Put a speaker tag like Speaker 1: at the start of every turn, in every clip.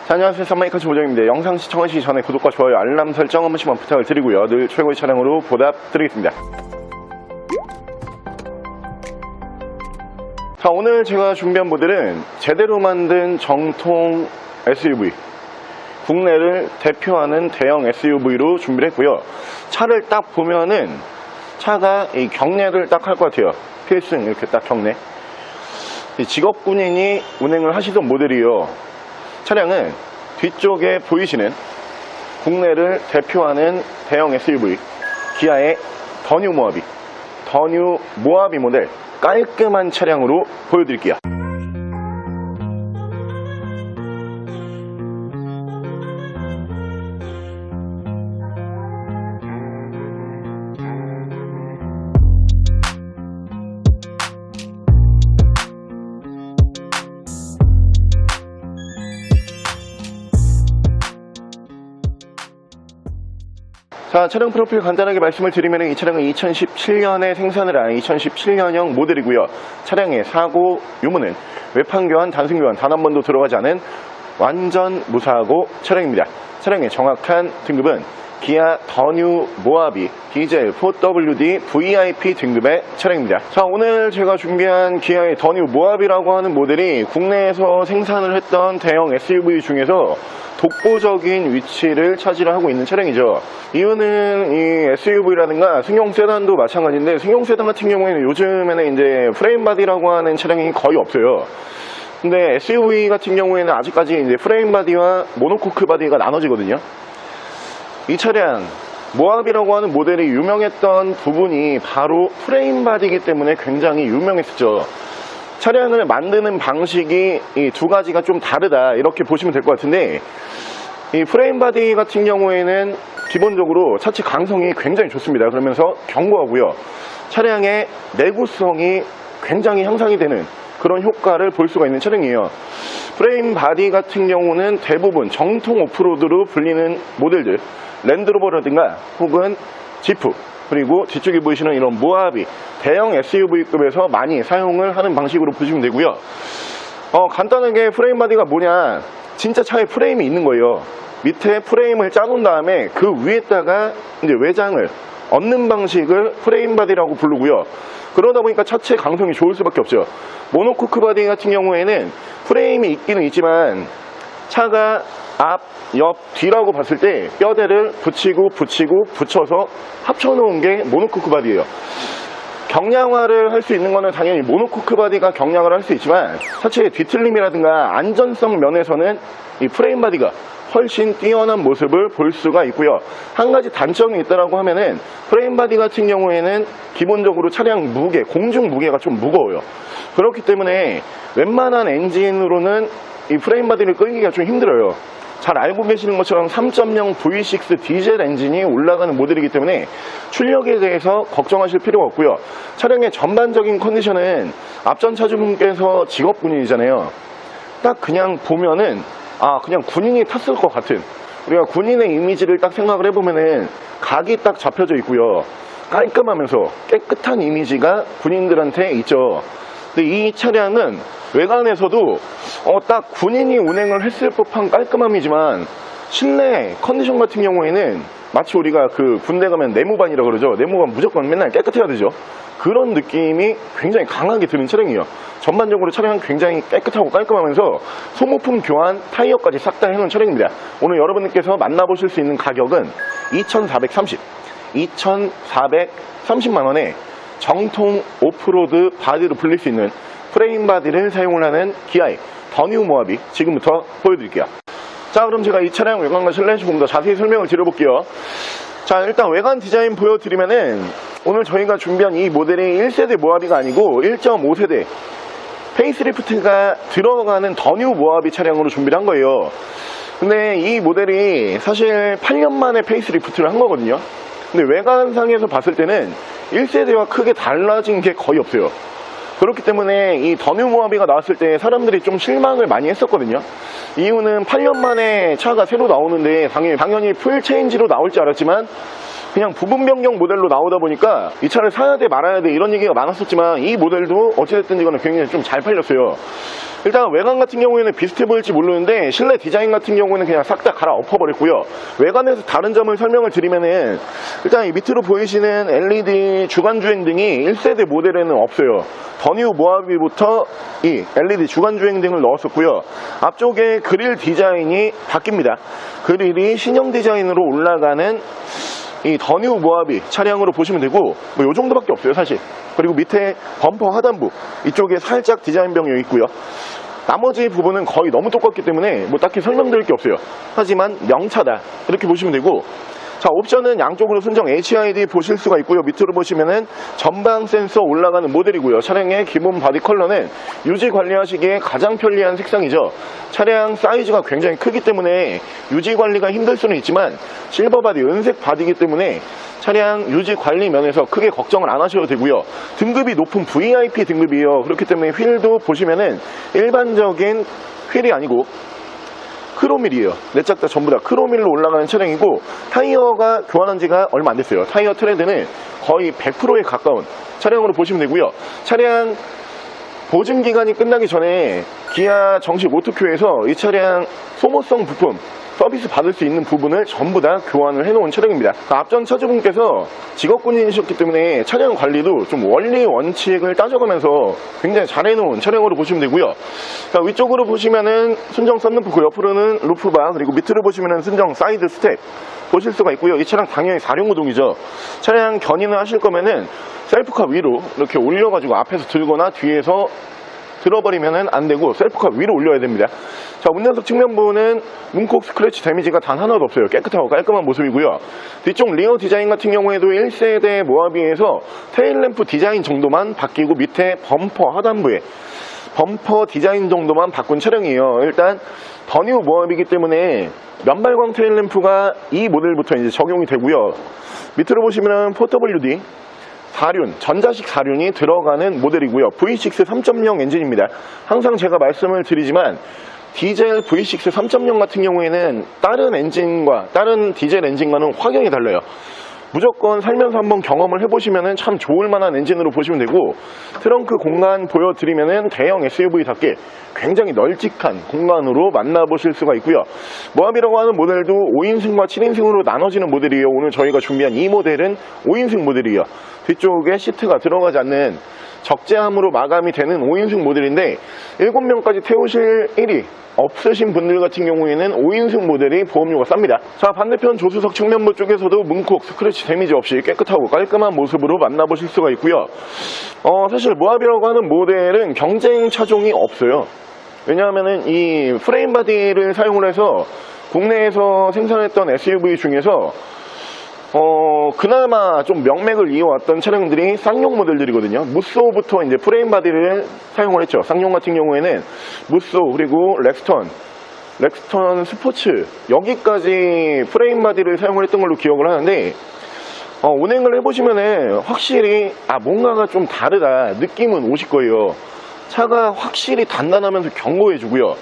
Speaker 1: 자, 안녕하세요. 썬마이커즈 보정입니다. 영상 시청하시기 전에 구독과 좋아요, 알람 설정 한 번씩만 부탁을 드리고요. 늘 최고의 차량으로 보답드리겠습니다. 자, 오늘 제가 준비한 모델은 제대로 만든 정통 SUV, 국내를 대표하는 대형 SUV로 준비를 했고요. 차를 딱 보면은 차가 이 경례를 딱 할 것 같아요. 필승 이렇게 딱 경례. 직업 군인이 운행을 하시던 모델이요. 차량은 뒤쪽에 보이시는 국내를 대표하는 대형 SUV 기아의 더 뉴 모하비 모델 깔끔한 차량으로 보여드릴게요. 자, 차량 프로필 간단하게 말씀을 드리면 이 차량은 2017년에 생산을 한 2017년형 모델이고요. 차량의 사고 유무는 외판 교환, 단순 교환 단 한 번도 들어가지 않은 완전 무사고 차량입니다. 차량의 정확한 등급은 기아 더 뉴 모하비 디젤 4WD VIP 등급의 차량입니다. 자, 오늘 제가 준비한 기아의 더 뉴 모하비라고 하는 모델이 국내에서 생산을 했던 대형 SUV 중에서 독보적인 위치를 차지하고 있는 차량이죠. 이유는 이 SUV라든가 승용 세단도 마찬가지인데, 승용 세단 같은 경우에는 요즘에는 이제 프레임 바디라고 하는 차량이 거의 없어요. 근데 SUV 같은 경우에는 아직까지 이제 프레임 바디와 모노코크 바디가 나눠지거든요. 이 차량 모하비라고 하는 모델이 유명했던 부분이 바로 프레임 바디이기 때문에 굉장히 유명했었죠. 차량을 만드는 방식이 이 두 가지가 좀 다르다 이렇게 보시면 될 것 같은데, 이 프레임 바디 같은 경우에는 기본적으로 차체 강성이 굉장히 좋습니다. 그러면서 견고하고요. 차량의 내구성이 굉장히 향상이 되는 그런 효과를 볼 수가 있는 차량이에요. 프레임 바디 같은 경우는 대부분 정통 오프로드로 불리는 모델들, 랜드로버라든가 혹은 지프, 그리고 뒤쪽에 보이시는 이런 모하비 대형 SUV급에서 많이 사용을 하는 방식으로 보시면 되고요. 간단하게 프레임 바디가 뭐냐, 진짜 차에 프레임이 있는 거예요. 밑에 프레임을 짜놓은 다음에 그 위에다가 이제 외장을 얹는 방식을 프레임 바디라고 부르고요. 그러다 보니까 차체 강성이 좋을 수밖에 없죠. 모노코크 바디 같은 경우에는 프레임이 있기는 있지만 차가 앞, 옆, 뒤라고 봤을 때 뼈대를 붙여서 합쳐놓은 게 모노코크 바디예요. 경량화를 할 수 있는 거는 당연히 모노코크 바디가 경량을 할 수 있지만, 차체의 뒤틀림이라든가 안전성 면에서는 이 프레임 바디가 훨씬 뛰어난 모습을 볼 수가 있고요. 한 가지 단점이 있다라고 하면은, 프레임 바디 같은 경우에는 기본적으로 차량 무게, 공중 무게가 좀 무거워요. 그렇기 때문에 웬만한 엔진으로는 이 프레임 바디를 끌기가 좀 힘들어요. 잘 알고 계시는 것처럼 3.0 V6 디젤 엔진이 올라가는 모델이기 때문에 출력에 대해서 걱정하실 필요가 없고요. 차량의 전반적인 컨디션은 앞전 차주분께서 직업 군인이잖아요. 딱 그냥 보면은 그냥 군인이 탔을 것 같은, 우리가 군인의 이미지를 딱 생각을 해보면은 각이 딱 잡혀져 있고요. 깔끔하면서 깨끗한 이미지가 군인들한테 있죠. 근데 이 차량은 외관에서도 딱 군인이 운행을 했을 법한 깔끔함이지만, 실내 컨디션 같은 경우에는 마치 우리가 그 군대 가면 내무반이라 그러죠. 내무반 무조건 맨날 깨끗해야 되죠. 그런 느낌이 굉장히 강하게 드는 차량이에요. 전반적으로 차량은 굉장히 깨끗하고 깔끔하면서 소모품 교환, 타이어까지 싹 다 해놓은 차량입니다. 오늘 여러분들께서 만나보실 수 있는 가격은 2,430만 원에 정통 오프로드 바디로 불릴 수 있는 프레임 바디를 사용을 하는 기아의 더 뉴 모하비 지금부터 보여드릴게요. 자, 그럼 제가 이 차량 외관과 실내 조금 더 자세히 설명을 드려볼게요. 자, 일단 외관 디자인 보여드리면은, 오늘 저희가 준비한 이 모델이 1세대 모하비가 아니고 1.5세대 페이스리프트가 들어가는 더 뉴 모하비 차량으로 준비를 한 거예요. 근데 이 모델이 사실 8년 만에 페이스리프트를 한 거거든요. 근데 외관상에서 봤을 때는 1세대와 크게 달라진 게 거의 없어요. 그렇기 때문에 이 더 뉴 모하비가 나왔을 때 사람들이 좀 실망을 많이 했었거든요. 이유는 8년 만에 차가 새로 나오는데 당연히 풀 체인지로 나올 줄 알았지만 그냥 부분 변경 모델로 나오다 보니까 이 차를 사야 돼 말아야 돼 이런 얘기가 많았었지만 이 모델도 어찌됐든 이거는 굉장히 좀 잘 팔렸어요. 일단 외관 같은 경우에는 비슷해 보일지 모르는데 실내 디자인 같은 경우에는 그냥 싹 다 갈아 엎어버렸고요. 외관에서 다른 점을 설명을 드리면은 일단 이 밑으로 보이시는 LED 주간주행등이 1세대 모델에는 없어요. 더 뉴 모하비부터 이 LED 주간주행등을 넣었었고요. 앞쪽에 그릴 디자인이 바뀝니다. 그릴이 신형 디자인으로 올라가는 이 더 뉴 모하비 차량으로 보시면 되고 뭐 요 정도밖에 없어요 사실. 그리고 밑에 범퍼 하단부 이쪽에 살짝 디자인 변경이 있고요. 나머지 부분은 거의 너무 똑같기 때문에 뭐 딱히 설명드릴 게 없어요. 하지만 명차다 이렇게 보시면 되고, 자 옵션은 양쪽으로 순정 HID 보실 수가 있고요. 밑으로 보시면은 전방 센서 올라가는 모델이고요. 차량의 기본 바디 컬러는 유지 관리하시기에 가장 편리한 색상이죠. 차량 사이즈가 굉장히 크기 때문에 유지 관리가 힘들 수는 있지만 실버 바디, 은색 바디이기 때문에 차량 유지 관리 면에서 크게 걱정을 안 하셔도 되고요. 등급이 높은 VIP 등급이에요. 그렇기 때문에 휠도 보시면은 일반적인 휠이 아니고 크로밀이에요. 네 짝 다 전부 다 크로밀로 올라가는 차량이고, 타이어가 교환한 지가 얼마 안 됐어요. 타이어 트레드는 거의 100%에 가까운 차량으로 보시면 되고요. 차량 보증 기간이 끝나기 전에 기아 정식 오토큐에서 이 차량 소모성 부품 서비스 받을 수 있는 부분을 전부 다 교환을 해놓은 차량입니다. 앞전 차주분께서 직업군인이셨기 때문에 차량 관리도 좀 원리 원칙을 따져가면서 굉장히 잘 해놓은 차량으로 보시면 되고요. 자, 위쪽으로 보시면은 순정 썬루프, 옆으로는 루프바, 그리고 밑으로 보시면은 순정 사이드 스텝 보실 수가 있고요. 이 차량 당연히 4륜 구동이죠. 차량 견인을 하실 거면은 셀프카 위로 이렇게 올려가지고 앞에서 들거나 뒤에서 들어버리면 안 되고 셀프카 위로 올려야 됩니다. 자, 운전석 측면부는 문콕 스크래치 데미지가 단 하나도 없어요. 깨끗하고 깔끔한 모습이고요. 뒤쪽 리어 디자인 같은 경우에도 1세대 모하비에서 테일램프 디자인 정도만 바뀌고 밑에 범퍼 하단부에 범퍼 디자인 정도만 바꾼 차량이에요. 일단 더 뉴 모하비이기 때문에 면발광 테일램프가 이 모델부터 이제 적용이 되고요. 밑으로 보시면 4WD 4륜, 전자식 4륜이 들어가는 모델이고요. V6 3.0 엔진입니다. 항상 제가 말씀을 드리지만 디젤 V6 3.0 같은 경우에는 다른 엔진과 다른 디젤 엔진과는 확연히 달라요. 무조건 살면서 한번 경험을 해보시면 참 좋을 만한 엔진으로 보시면 되고, 트렁크 공간 보여드리면 대형 SUV답게 굉장히 널찍한 공간으로 만나보실 수가 있고요. 모하비라고 하는 모델도 5인승과 7인승으로 나눠지는 모델이에요. 오늘 저희가 준비한 이 모델은 5인승 모델이에요. 뒤쪽에 시트가 들어가지 않는 적재함으로 마감이 되는 5인승 모델인데 7명까지 태우실 일이 없으신 분들 같은 경우에는 5인승 모델이 보험료가 쌉니다. 자, 반대편 조수석 측면부 쪽에서도 문콕 스크래치 데미지 없이 깨끗하고 깔끔한 모습으로 만나보실 수가 있고요. 사실 모하비라고 하는 모델은 경쟁 차종이 없어요. 왜냐하면 이 프레임 바디를 사용을 해서 국내에서 생산했던 SUV 중에서 그나마 좀 명맥을 이어왔던 차량들이 쌍용 모델들이거든요. 무쏘부터 이제 프레임 바디를 사용을 했죠. 쌍용 같은 경우에는 무쏘, 그리고 렉스턴 스포츠, 여기까지 프레임 바디를 사용을 했던 걸로 기억을 하는데, 운행을 해보시면은 확실히 뭔가가 좀 다르다 느낌은 오실 거예요. 차가 확실히 단단하면서 견고해지고요.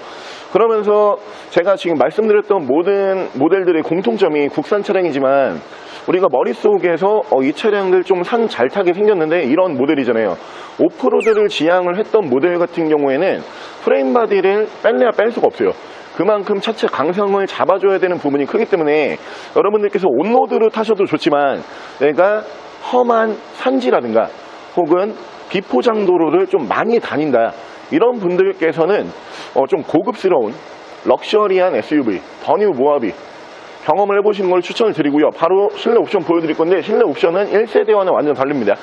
Speaker 1: 그러면서 제가 지금 말씀드렸던 모든 모델들의 공통점이 국산 차량이지만 우리가 머릿속에서 이 차량들 좀 산 잘 타게 생겼는데 이런 모델이잖아요. 오프로드를 지향을 했던 모델 같은 경우에는 프레임 바디를 뺄래야 뺄 수가 없어요. 그만큼 차체 강성을 잡아줘야 되는 부분이 크기 때문에 여러분들께서 온로드로 타셔도 좋지만 내가 험한 산지라든가 혹은 비포장도로를 좀 많이 다닌다, 이런 분들께서는 좀 고급스러운 럭셔리한 SUV 더 뉴 모하비 경험을 해보시는 걸 추천을 드리고요. 바로 실내 옵션 보여드릴 건데, 실내 옵션은 1세대와는 완전 다릅니다.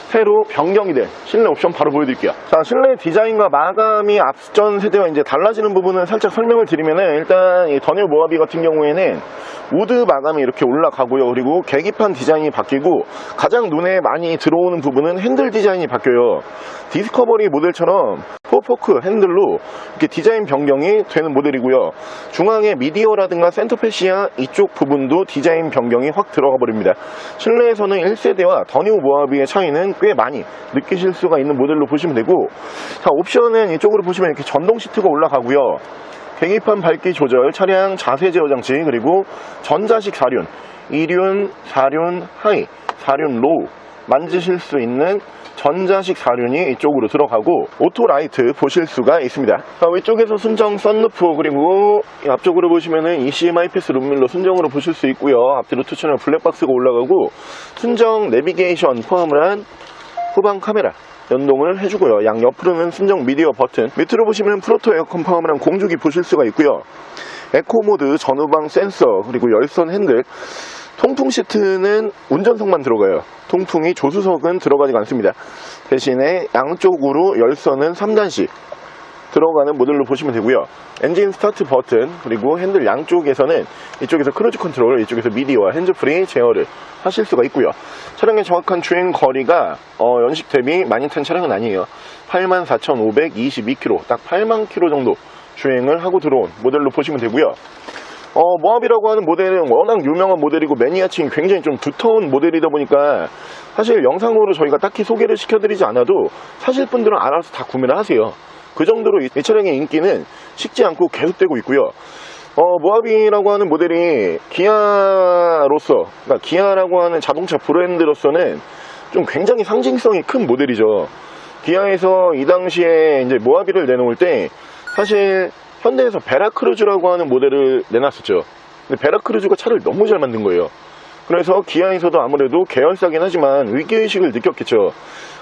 Speaker 1: 새로 변경이 된 실내 옵션 바로 보여드릴게요. 자, 실내 디자인과 마감이 앞전 세대와 이제 달라지는 부분은 살짝 설명을 드리면은, 일단 이 더 뉴 모하비 같은 경우에는 우드 마감이 이렇게 올라가고요. 그리고 계기판 디자인이 바뀌고, 가장 눈에 많이 들어오는 부분은 핸들 디자인이 바뀌어요. 디스커버리 모델처럼 포포크 핸들로 이렇게 디자인 변경이 되는 모델이고요. 중앙에 미디어라든가 센터패시아 이쪽 부분도 디자인 변경이 확 들어가 버립니다. 실내에서는 1세대와 더 뉴 모하비의 차이는 꽤 많이 느끼실 수가 있는 모델로 보시면 되고, 자, 옵션은 이쪽으로 보시면 이렇게 전동 시트가 올라가고요. 계기판 밝기 조절, 차량 자세 제어 장치, 그리고 전자식 4륜, 2륜, 4륜 하이, 4륜 로우 만지실 수 있는 전자식 4륜이 이쪽으로 들어가고 오토 라이트 보실 수가 있습니다. 위쪽에서 순정 썬루프, 그리고 앞쪽으로 보시면은 ECM IPS 룸밀러 순정으로 보실 수 있고요. 앞뒤로 투처널 블랙박스가 올라가고 순정 내비게이션 포함을 한 후방 카메라 연동을 해주고요. 양 옆으로는 순정 미디어 버튼, 밑으로 보시면 프로토 에어컨 포함을 한 공조기 보실 수가 있고요. 에코 모드, 전후방 센서, 그리고 열선 핸들, 통풍 시트는 운전석만 들어가요. 통풍이 조수석은 들어가지 않습니다. 대신에 양쪽으로 열선은 3단씩 들어가는 모델로 보시면 되고요. 엔진 스타트 버튼, 그리고 핸들 양쪽에서는 이쪽에서 크루즈 컨트롤, 이쪽에서 미디어와 핸즈프리 제어를 하실 수가 있고요. 차량의 정확한 주행 거리가 연식 대비 많이 탄 차량은 아니에요. 84,522km, 딱 8만 km 정도 주행을 하고 들어온 모델로 보시면 되고요. 모하비라고 하는 모델은 워낙 유명한 모델이고 매니아층이 굉장히 좀 두터운 모델이다 보니까 사실 영상으로 저희가 딱히 소개를 시켜드리지 않아도 사실 분들은 알아서 다 구매를 하세요. 그 정도로 이 차량의 인기는 식지 않고 계속되고 있고요. 모하비라고 하는 모델이 기아로서, 그러니까 기아라고 하는 자동차 브랜드로서는 좀 굉장히 상징성이 큰 모델이죠. 기아에서 이 당시에 이제 모하비를 내놓을 때 사실 현대에서 베라크루즈라고 하는 모델을 내놨었죠. 근데 베라크루즈가 차를 너무 잘 만든 거예요. 그래서 기아에서도 아무래도 계열사긴 하지만 위기의식을 느꼈겠죠.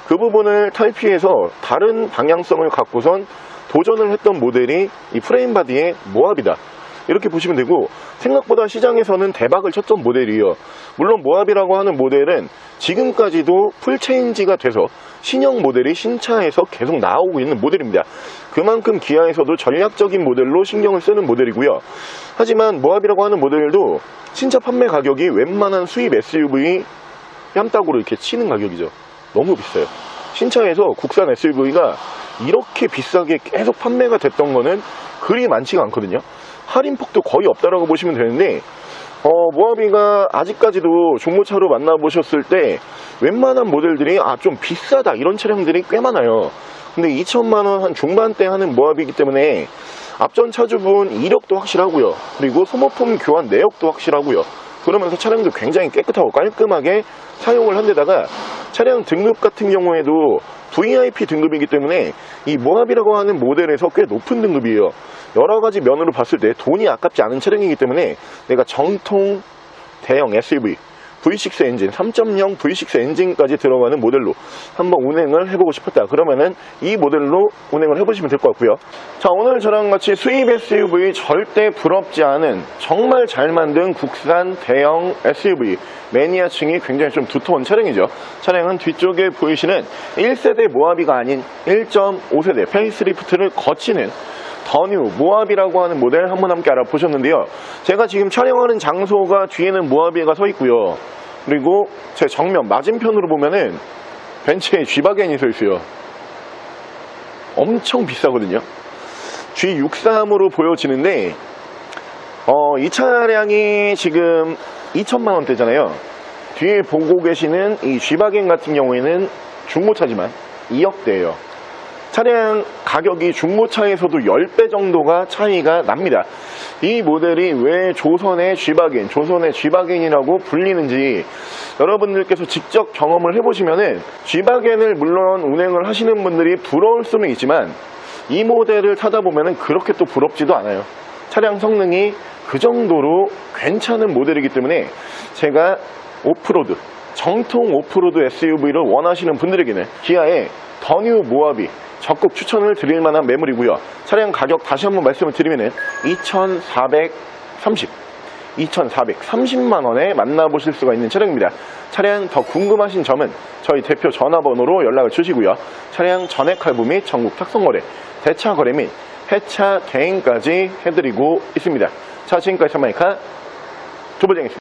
Speaker 1: 그 부분을 탈피해서 다른 방향성을 갖고선 도전을 했던 모델이 이 프레임 바디의 모하비다, 이렇게 보시면 되고, 생각보다 시장에서는 대박을 쳤던 모델이에요. 물론 모하비라고 하는 모델은 지금까지도 풀체인지가 돼서 신형 모델이 신차에서 계속 나오고 있는 모델입니다. 그만큼 기아에서도 전략적인 모델로 신경을 쓰는 모델이고요. 하지만 모하비라고 하는 모델도 신차 판매 가격이 웬만한 수입 SUV 뺨따구로 이렇게 치는 가격이죠. 너무 비싸요. 신차에서 국산 SUV가 이렇게 비싸게 계속 판매가 됐던 거는 그리 많지가 않거든요. 할인폭도 거의 없다라고 보시면 되는데, 모하비가 아직까지도 중고차로 만나보셨을 때 웬만한 모델들이 좀 비싸다 이런 차량들이 꽤 많아요. 근데 2천만원 한 중반대 하는 모하비이기 때문에 앞전 차주분 이력도 확실하고요. 그리고 소모품 교환 내역도 확실하고요. 그러면서 차량도 굉장히 깨끗하고 깔끔하게 사용을 한 데다가 차량 등급 같은 경우에도 VIP 등급이기 때문에 이 모하비라고 하는 모델에서 꽤 높은 등급이에요. 여러가지 면으로 봤을 때 돈이 아깝지 않은 차량이기 때문에 내가 정통 대형 SUV V6 엔진, 3.0 V6 엔진까지 들어가는 모델로 한번 운행을 해보고 싶었다, 그러면은 이 모델로 운행을 해보시면 될 것 같고요. 자, 오늘 저랑 같이 수입 SUV 절대 부럽지 않은 정말 잘 만든 국산 대형 SUV 매니아층이 굉장히 좀 두터운 차량이죠. 차량은 뒤쪽에 보이시는 1세대 모하비가 아닌 1.5세대 페이스리프트를 거치는 더뉴 모하비라고 하는 모델 한번 함께 알아보셨는데요. 제가 지금 촬영하는 장소가 뒤에는 모하비가 서 있고요. 그리고 제 정면 맞은편으로 보면은 벤츠의 G바겐이 서 있어요. 엄청 비싸거든요. G63으로 보여지는데 이 차량이 지금 2천만 원대잖아요. 뒤에 보고 계시는 이 G바겐 같은 경우에는 중고차지만 2억대예요. 차량 가격이 중고차에서도 10배 정도가 차이가 납니다. 이 모델이 왜 조선의 G바겐, 조선의 G바겐이라고 불리는지 여러분들께서 직접 경험을 해보시면은 G바겐을 물론 운행을 하시는 분들이 부러울 수는 있지만 이 모델을 타다 보면은 그렇게 또 부럽지도 않아요. 차량 성능이 그 정도로 괜찮은 모델이기 때문에 제가 오프로드, 정통 오프로드 SUV를 원하시는 분들에게는 기아의 더뉴 모하비 적극 추천을 드릴 만한 매물이고요. 차량 가격 다시 한번 말씀을 드리면은 2,430만 원에 만나보실 수가 있는 차량입니다. 차량 더 궁금하신 점은 저희 대표 전화번호로 연락을 주시고요. 차량 전액 할부 및 전국 탁송거래, 대차 거래 및 폐차 대행까지 해드리고 있습니다. 자, 지금까지 삼마이카 조보정이었습니다.